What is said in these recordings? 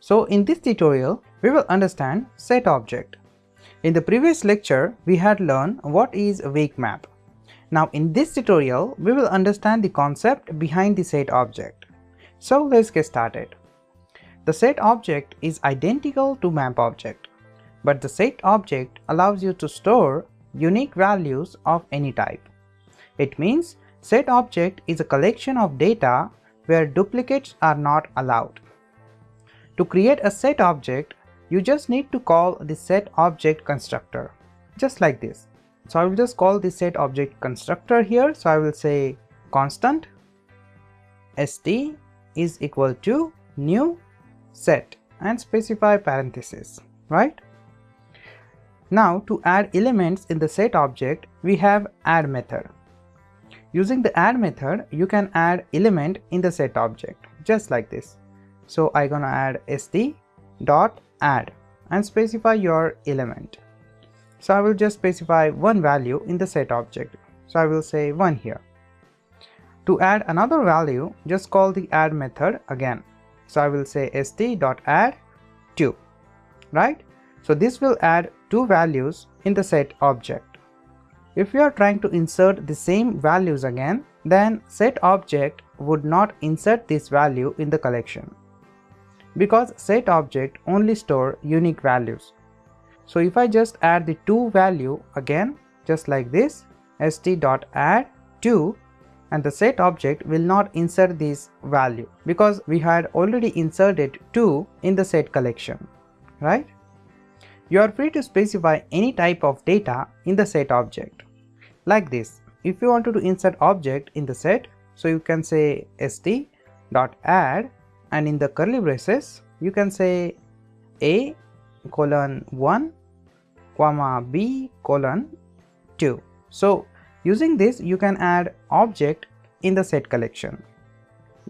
So in this tutorial, we will understand set object. In the previous lecture, we had learned what is a weak map. Now in this tutorial, we will understand the concept behind the set object. So let's get started. The set object is identical to map object, but the set object allows you to store unique values of any type. It means set object is a collection of data where duplicates are not allowed. To create a set object, you just need to call the set object constructor, just like this. So I will just call the set object constructor here. So I will say constant st is equal to new set and specify parentheses, right? Now to add elements in the set object, we have add method. Using the add method, you can add element in the set object, just like this. So I'm gonna add st.add and specify your element. So I will just specify one value in the set object. So I will say 1 here. To add another value, just call the add method again. So I will say st.add 2, right? So this will add 2 values in the set object. If you are trying to insert the same values again, then set object would not insert this value in the collection, because set object only store unique values. So if I just add the 2 value again, just like this, st.add 2, and the set object will not insert this value because we had already inserted 2 in the set collection, right? You are free to specify any type of data in the set object, like this. If you wanted to insert object in the set, so you can say st.add, and in the curly braces you can say a:1, b:2. So using this you can add object in the set collection.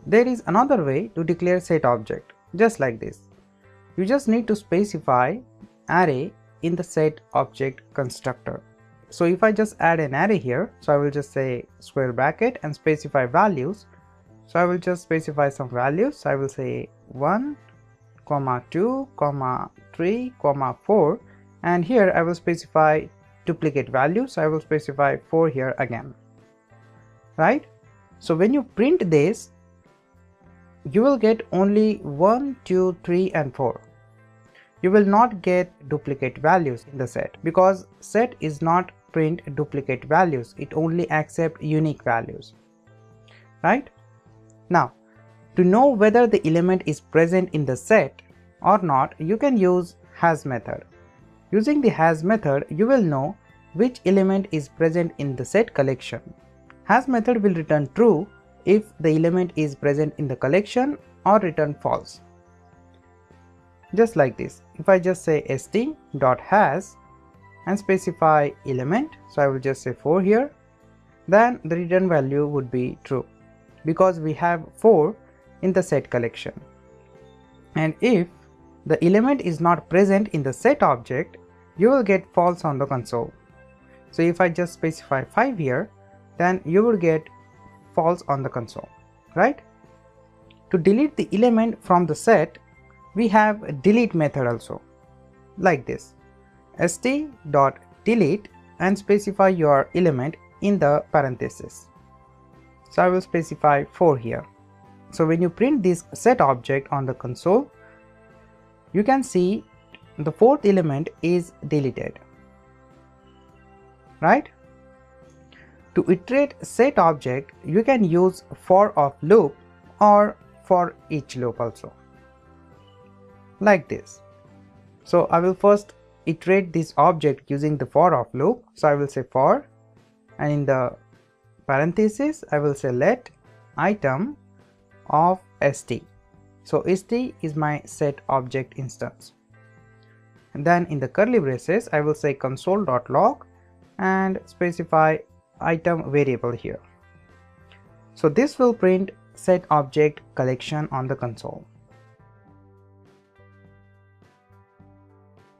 There is another way to declare set object, just like this. You just need to specify array in the set object constructor. So if I just add an array here, so I will just say square bracket and specify values. So I will just specify some values. So I will say 1, 2, 3, 4, and here I will specify duplicate values. So I will specify 4 here again, right? So when you print this, you will get only 1, 2, 3 and 4. You will not get duplicate values in the set, because set is not print duplicate values, it only accept unique values, right? Now to know whether the element is present in the set or not, you can use has method. Using the has method, you will know which element is present in the set collection. Has method will return true if the element is present in the collection, or return false, just like this. If I just say st.has and specify element, so I will just say 4 here, then the return value would be true because we have 4 in the set collection. And if the element is not present in the set object, you will get false on the console. So if I just specify 5 here, then you will get false on the console, right? To delete the element from the set, we have a delete method also, like this. st.delete and specify your element in the parentheses. So I will specify 4 here. So when you print this set object on the console, you can see the 4th element is deleted, right? To iterate set object, you can use for of loop or for each loop also, like this. So I will first iterate this object using the for of loop. So I will say for, and in the parenthesis I will say let item of st. So st is my set object instance, and then in the curly braces I will say console.log and specify item variable here. So this will print set object collection on the console.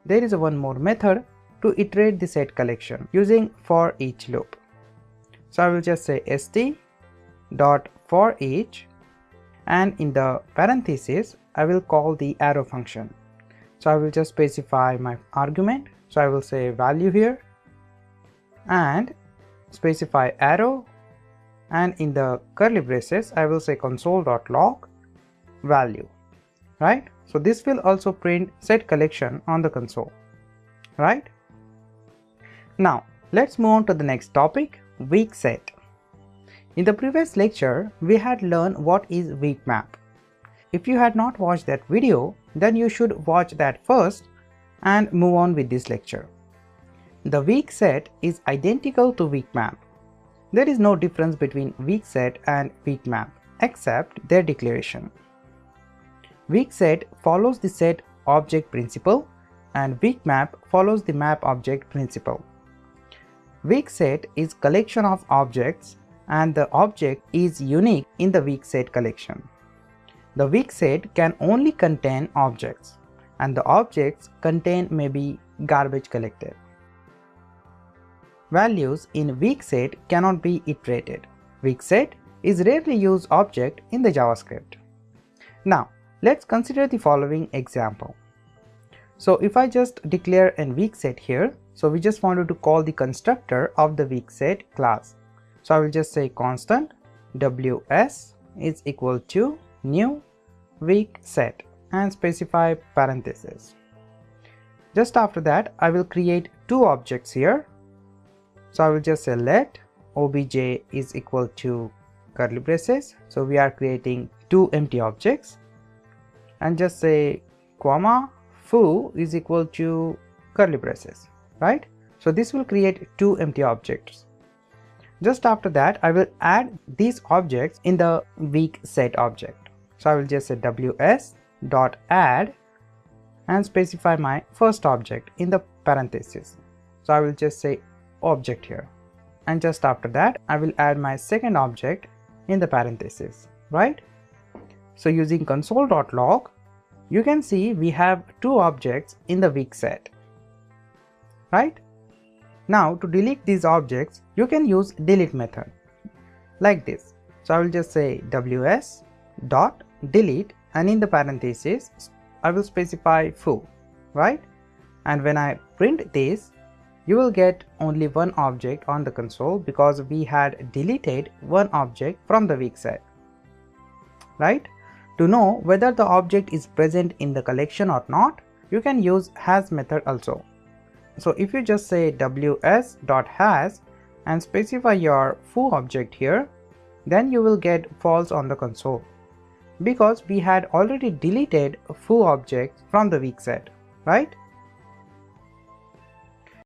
There is one more method to iterate the set collection using for each loop. So I will just say st.forEach, and in the parenthesis I will call the arrow function. So I will just specify my argument. So I will say value here and specify arrow, and in the curly braces I will say console.log value, right? So this will also print set collection on the console, right? Now let's move on to the next topic, weak set. In the previous lecture we had learned what is weak map. If you had not watched that video, then you should watch that first and move on with this lecture. The weak set is identical to weak map. There is no difference between weak set and weak map except their declaration. Weak set follows the set object principle and weak map follows the map object principle. Weak set is collection of objects and the object is unique in the weak set collection. The weak set can only contain objects and the objects contain maybe garbage collected. Values in weak set cannot be iterated. Weak set is rarely used object in the JavaScript. Now let's consider the following example. So if I just declare a weak set here, so we just wanted to call the constructor of the weak set class. So I will just say constant ws is equal to new weak set and specify parentheses. Just after that I will create two objects here. So I will just say let obj is equal to curly braces. So we are creating two empty objects, and just say comma foo is equal to curly braces, right? So this will create two empty objects. Just after that I will add these objects in the weak set object. So I will just say ws dot add and specify my first object in the parentheses. So I will just say object here, and just after that I will add my second object in the parentheses, right? So using console.log you can see we have two objects in the weak set, right? Now to delete these objects you can use delete method like this. So I will just say ws dot delete and in the parentheses I will specify foo, right? And when I print this, you will get only one object on the console because we had deleted one object from the weak set, right? To know whether the object is present in the collection or not, you can use has method also. So if you just say ws.has and specify your foo object here, then you will get false on the console because we had already deleted foo objects from the weak set, right?